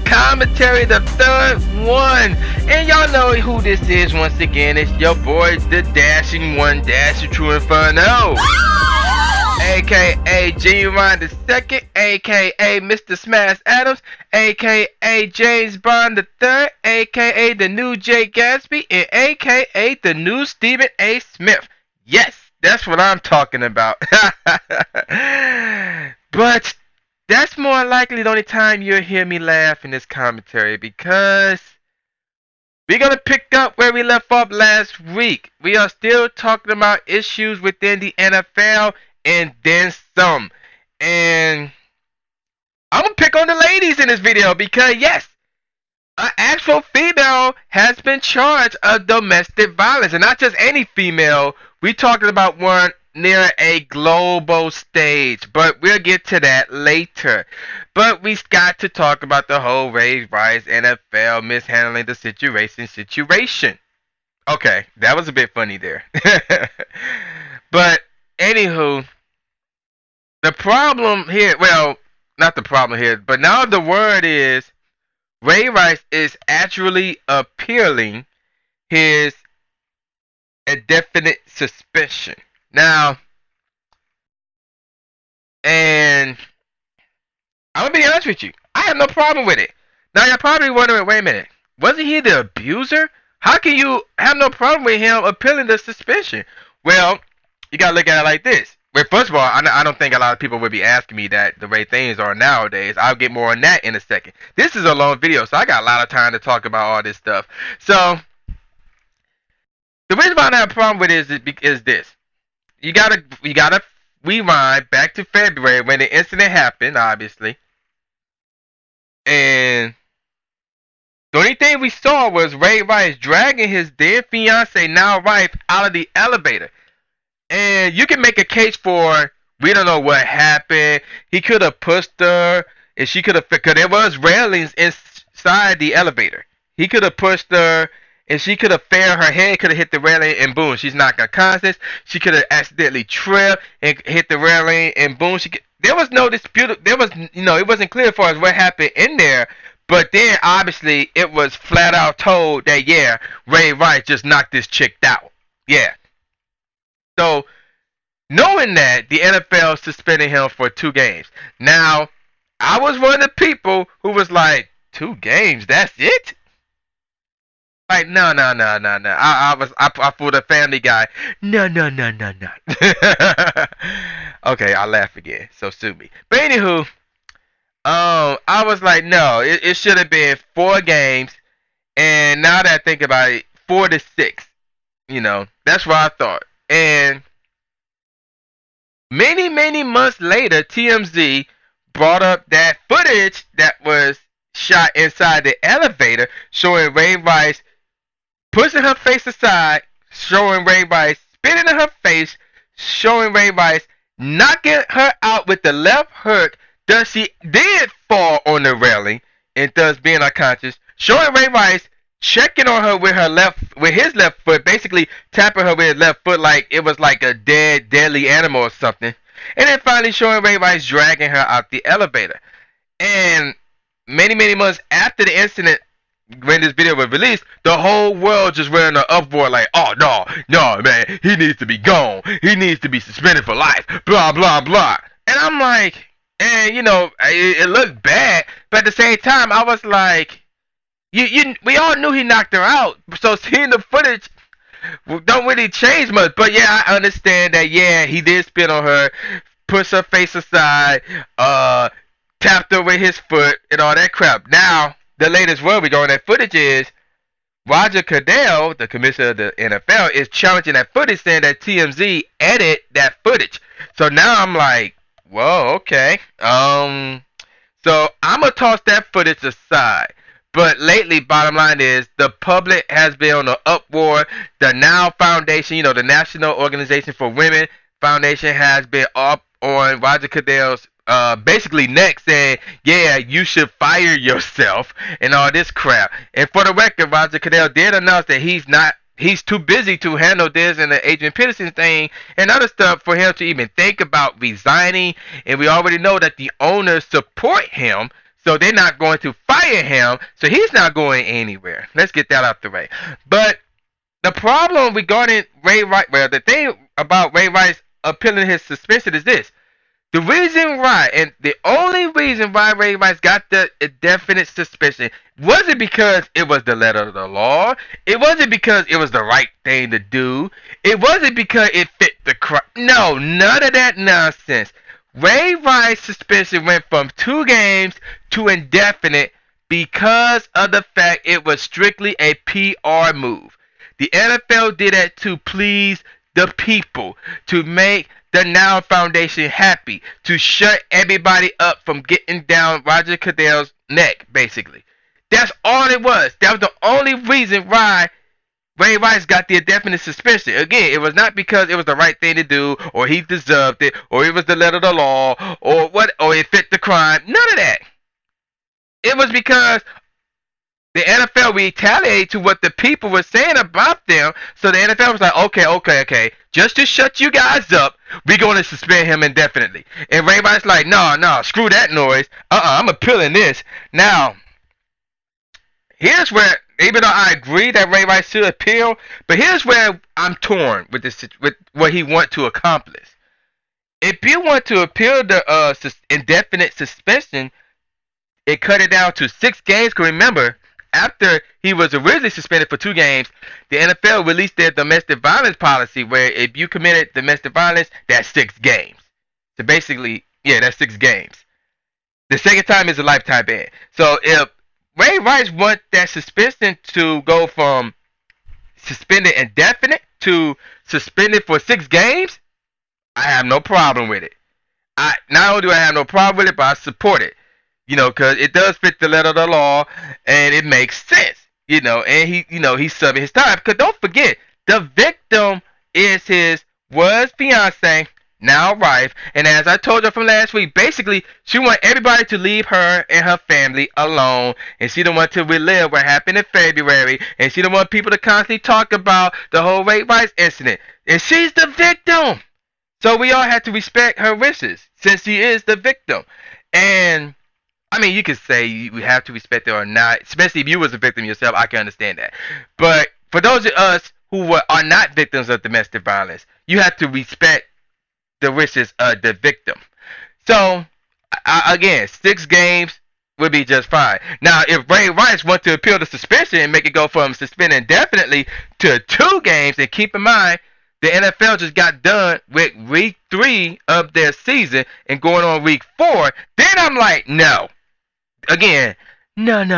commentary, the third one. And y'all know who this is once again. It's your boy, the dashing one, Dashing Tru Inferno. AKA Genuine the Second, AKA Mr. Smash Adams, AKA James Bond the Third, AKA the new Jay Gatsby, and AKA the new Stephen A. Smith. Yes, that's what I'm talking about. But that's more likely the only time you'll hear me laugh in this commentary, because we're going to pick up where we left off last week. We are still talking about issues within the NFL and then some. And I'm going to pick on the ladies in this video because, yes, an actual female has been charged of domestic violence. And not just any female. We're talking about one near a global stage. But we'll get to that later. But we got to talk about the whole Ray Rice NFL mishandling the situation. Okay, that was a bit funny there. But anywho, the problem here, well, not the problem here, but now the word is Ray Rice is actually appealing his indefinite suspension. Now, and I'm going to be honest with you, I have no problem with it. Now, you're probably wondering, wait a minute, wasn't he the abuser? How can you have no problem with him appealing the suspension? Well, you got to look at it like this. Well, first of all, I don't think a lot of people would be asking me that the way things are nowadays. I'll get more on that in a second. This is a long video, so I got a lot of time to talk about all this stuff. So, the reason why I don't have a problem with it is this. You gotta rewind back to February when the incident happened, obviously. And the only thing we saw was Ray Rice dragging his dead fiance, now wife, out of the elevator. And you can make a case for, we don't know what happened. He could have pushed her, and she could have, because there was railings inside the elevator. He could have pushed her, and she could have fell, her head could have hit the railing, and boom, she's knocked unconscious. She could have accidentally tripped and hit the railing, and boom, there was no dispute. It wasn't clear as far as what happened in there. But then, obviously, it was flat out told that, yeah, Ray Rice just knocked this chick out. Yeah. So, knowing that, the NFL suspended him for 2 games. Now, I was one of the people who was like, 2 games, that's it? Like, no. I fooled a Family Guy. No. Okay, I'll laugh again, so sue me. But anywho, I was like, no, it should have been 4 games. And now that I think about it, 4 to 6. That's what I thought. And many months later, TMZ brought up that footage that was shot inside the elevator showing Ray Rice pushing her face aside, showing Ray Rice spitting in her face, showing Ray Rice knocking her out with the left hook. Thus, she did fall on the railing and thus being unconscious, showing Ray Rice checking on her with his left foot, basically tapping her with his left foot like it was like a deadly animal or something. And then finally showing Ray Rice dragging her out the elevator. And many months after the incident, when this video was released, the whole world just went in an uproar like, oh, no, man, he needs to be gone. He needs to be suspended for life, blah, blah, blah. And I'm like, and, it looked bad, but at the same time, I was like, we all knew he knocked her out, so seeing the footage don't really change much. But yeah, I understand that, yeah, he did spit on her, pushed her face aside, tapped her with his foot, and all that crap. Now, the latest word we go on that footage is Roger Goodell, the commissioner of the NFL, is challenging that footage, saying that TMZ edited that footage. So now I'm like, whoa, okay. So I'm going to toss that footage aside. But lately, bottom line is, the public has been on the uproar. The NOW Foundation, the National Organization for Women Foundation, has been up on Roger Goodell's basically neck, saying, yeah, you should fire yourself and all this crap. And for the record, Roger Goodell did announce that he's too busy to handle this and the Adrian Peterson thing and other stuff for him to even think about resigning. And we already know that the owners support him. So they're not going to fire him. So he's not going anywhere. Let's get that out the way. But the problem regarding Ray Rice, well, the thing about Ray Rice appealing his suspension is this. The reason why, and the only reason why Ray Rice got the indefinite suspension wasn't because it was the letter of the law. It wasn't because it was the right thing to do. It wasn't because it fit the crime. No, none of that nonsense. Ray Rice's suspension went from 2 games to indefinite because of the fact it was strictly a PR move. The NFL did that to please the people, to make the Now Foundation happy, to shut everybody up from getting down Roger Goodell's neck, basically. That's all it was. That was the only reason why Ray Rice got the indefinite suspension. Again, it was not because it was the right thing to do, or he deserved it, or it was the letter of the law, or it fit the crime. None of that. It was because the NFL retaliated to what the people were saying about them, so the NFL was like, okay, just to shut you guys up, we're going to suspend him indefinitely. And Ray Rice's like, no, screw that noise. I'm appealing this. Now, here's where, even though I agree that Ray Rice should appeal, but here's where I'm torn with this, with what he wants to accomplish. If you want to appeal the indefinite suspension, it cut it down to 6 games. Because remember, after he was originally suspended for 2 games, the NFL released their domestic violence policy where if you committed domestic violence, that's 6 games. So basically, yeah, that's 6 games. The second time is a lifetime ban. So if Ray Rice wants that suspension to go from suspended indefinite to suspended for 6 games, I have no problem with it. Not only do I have no problem with it, but I support it. Because it does fit the letter of the law, and it makes sense. And he's serving his time. Because don't forget, the victim was fiance, now wife. And as I told you from last week, basically, she want everybody to leave her and her family alone. And she don't want to relive what happened in February. And she don't want people to constantly talk about the whole Ray Rice incident. And she's the victim. So we all have to respect her wishes, since she is the victim. And I mean, you could say you have to respect it or not, especially if you was a victim yourself. I can understand that. But for those of us who are not victims of domestic violence, you have to respect the wishes of the victim. So, again, 6 games would be just fine. Now, if Ray Rice wants to appeal the suspension and make it go from suspended indefinitely to 2 games, and keep in mind, the NFL just got done with week 3 of their season and going on week 4, then I'm like, no. Again, no. No,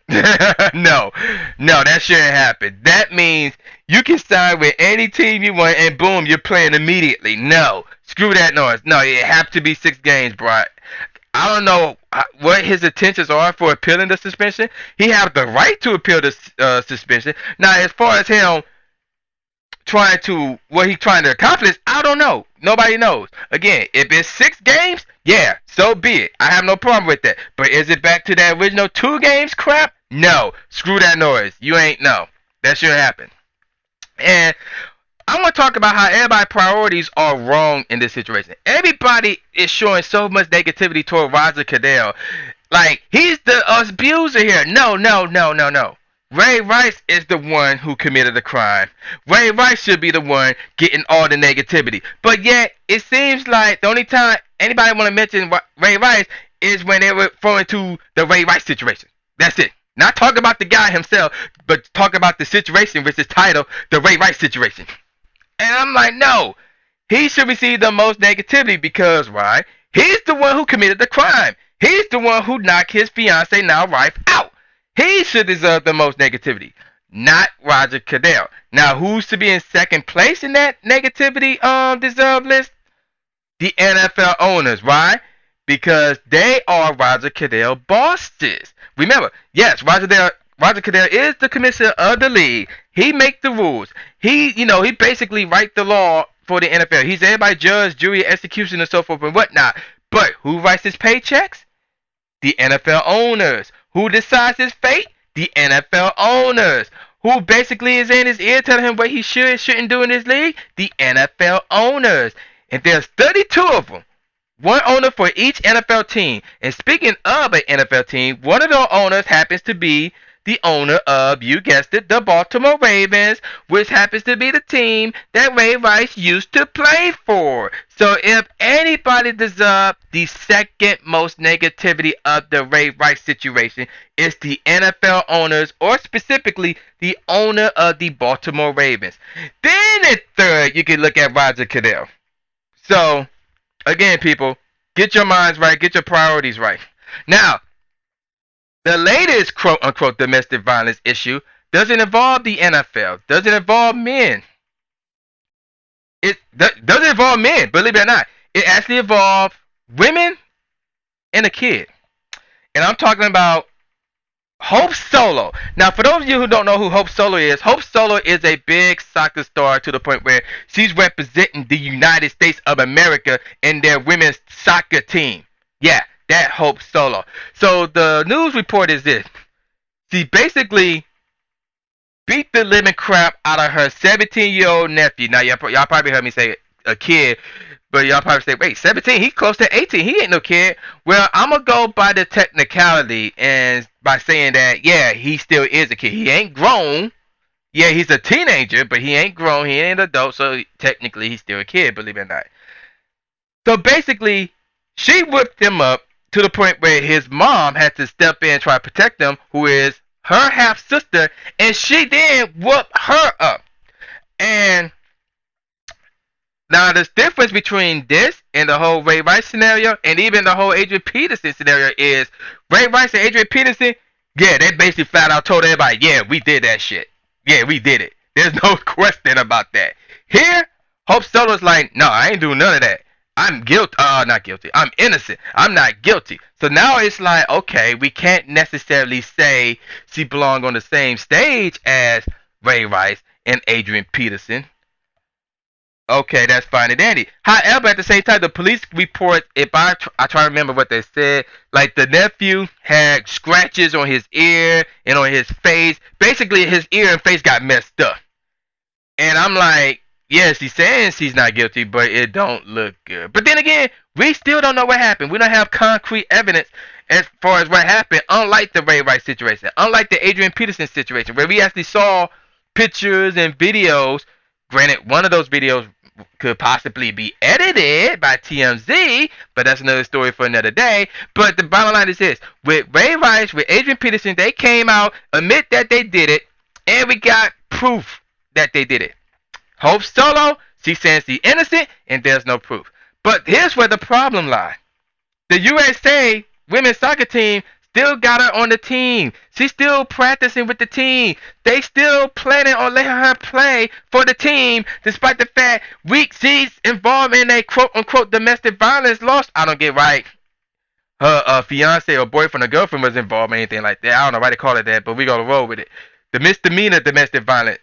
that shouldn't happen. That means you can sign with any team you want and boom, you're playing immediately. No, screw that noise. No, it have to be 6 games, bro. I don't know what his intentions are for appealing the suspension. He has the right to appeal the suspension. Now, as far as him what he's trying to accomplish, I don't know. Nobody knows. Again, if it's 6 games, yeah, so be it. I have no problem with that. But is it back to that original 2 games crap? No. Screw that noise. You ain't no. That shouldn't happen. And I want to talk about how everybody's priorities are wrong in this situation. Everybody is showing so much negativity toward Roger Goodell. Like, he's the abuser here. No. Ray Rice is the one who committed the crime. Ray Rice should be the one getting all the negativity. But yet, it seems like the only time anybody want to mention Ray Rice is when they were referring to the Ray Rice situation. That's it. Not talk about the guy himself, but talk about the situation which is titled the Ray Rice situation. And I'm like, no. He should receive the most negativity because, why? He's the one who committed the crime. He's the one who knocked his fiance, now wife, out. He should deserve the most negativity, not Roger Goodell. Now, who's to be in second place in that negativity deserved list? The NFL owners. Why? Because they are Roger Goodell bosses. Remember, yes, Roger Goodell is the commissioner of the league. He makes the rules. He basically writes the law for the NFL. He's everybody judge, jury, execution, and so forth and whatnot. But who writes his paychecks? The NFL owners. Who decides his fate? The NFL owners. Who basically is in his ear telling him what he should and shouldn't do in this league? The NFL owners. And there's 32 of them. One owner for each NFL team. And speaking of an NFL team, one of the owners happens to be the owner of, you guessed it, the Baltimore Ravens, which happens to be the team that Ray Rice used to play for. So if anybody deserves the second most negativity of the Ray Rice situation, it's the NFL owners, or specifically the owner of the Baltimore Ravens. Then at third, you can look at Roger Goodell. So, again, people, get your minds right, get your priorities right. Now, the latest quote-unquote domestic violence issue doesn't involve the NFL, doesn't involve men. It doesn't involve men, believe it or not. It actually involves women and a kid. And I'm talking about Hope Solo. Now, for those of you who don't know who Hope Solo is a big soccer star to the point where she's representing the United States of America in their women's soccer team. Yeah, that Hope Solo. So the news report is this. She basically beat the living crap out of her 17-year-old nephew. Now, y'all probably heard me say a kid, but y'all probably say, wait, 17? He's close to 18. He ain't no kid. Well, I'm going to go by the technicality and by saying that, yeah, he still is a kid. He ain't grown. Yeah, he's a teenager, but he ain't grown. He ain't an adult, so technically he's still a kid, believe it or not. So basically, she whipped him up to the point where his mom had to step in and try to protect him, who is her half-sister, and she then whooped her up. And now, the difference between this and the whole Ray Rice scenario and even the whole Adrian Peterson scenario is Ray Rice and Adrian Peterson, yeah, they basically flat out told everybody, yeah, we did that shit. Yeah, we did it. There's no question about that. Here, Hope Solo's like, no, I ain't doing none of that. I'm guilty. Not guilty. I'm innocent. I'm not guilty. So now it's like, okay, we can't necessarily say she belonged on the same stage as Ray Rice and Adrian Peterson. Okay, that's fine and dandy. However, at the same time, the police report, if I try to remember what they said, like the nephew had scratches on his ear and on his face. Basically, his ear and face got messed up. And I'm like, yeah, she's saying she's not guilty, but it don't look good. But then again, we still don't know what happened. We don't have concrete evidence as far as what happened, unlike the Ray Rice situation, unlike the Adrian Peterson situation, where we actually saw pictures and videos. Granted, one of those videos could possibly be edited by TMZ, but that's another story for another day. But the bottom line is this. With Ray Rice, with Adrian Peterson, they came out, admit that they did it, and we got proof that they did it. Hope Solo, she's saying she's innocent, and there's no proof. But here's where the problem lies. The USA women's soccer team still got her on the team. She's still practicing with the team. They still planning on letting her play for the team, despite the fact she's involved in a quote-unquote domestic violence loss. I don't get right. Her fiance or boyfriend or girlfriend was involved in anything like that. I don't know why they call it that, but we gotta roll with it. The misdemeanor domestic violence.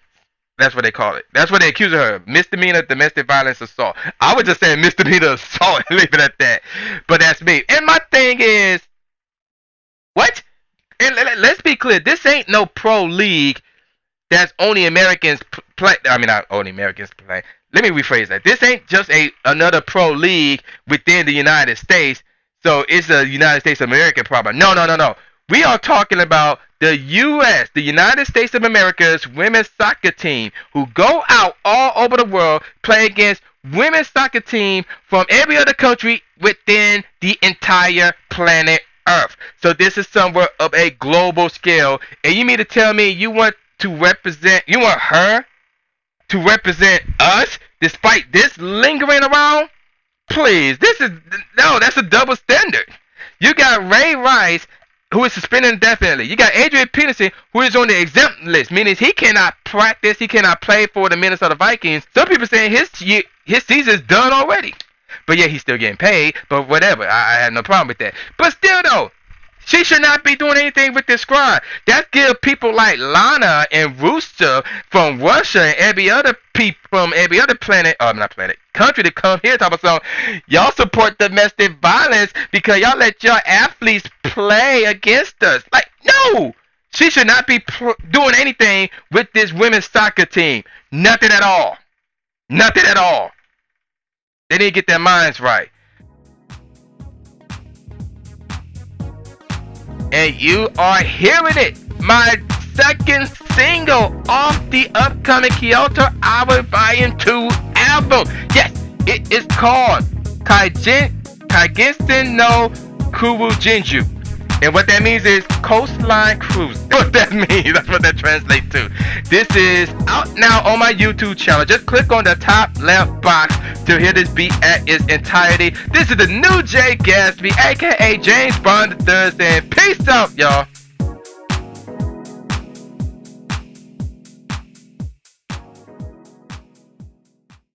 That's what they call it. That's what they accuse her of. Misdemeanor domestic violence assault. I was just saying misdemeanor assault and leave it at that. But that's me. And my thing is, what? And let's be clear. This ain't no pro league that's only Americans play. I mean, not only Americans play. Let me rephrase that. This ain't just another pro league within the United States. So it's a United States of America problem. No. We are talking about the U.S., the United States of America's women's soccer team, who go out all over the world, play against women's soccer team from every other country within the entire planet Earth. So this is somewhat of a global scale. And you mean to tell me you want her to represent us despite this lingering around? Please, that's a double standard. You got Ray Rice, who is suspended indefinitely. You got Adrian Peterson, who is on the exempt list, meaning he cannot practice, he cannot play for the Minnesota Vikings. Some people saying his season's done already. But yeah, he's still getting paid, but whatever. I have no problem with that. But still though, she should not be doing anything with this squad. That give people like Lana and Rooster from Russia and every other from every other country to come here and talk about something. Y'all support domestic violence because y'all let your athletes play against us. Like, no! She should not be doing anything with this women's soccer team. Nothing at all. Nothing at all. They need to get their minds right. and you are hearing it. My second single off the upcoming Kyoto Hour Volume 2 album. Yes, it is called Kaigensen no Kurujinju. And what that means is coastline cruise. What that means, that's what that translates to. This is out now on my YouTube channel. Just click on the top left box to hear this beat at its entirety. This is the new Jay Gatsby, aka James Bond III, saying peace out, y'all.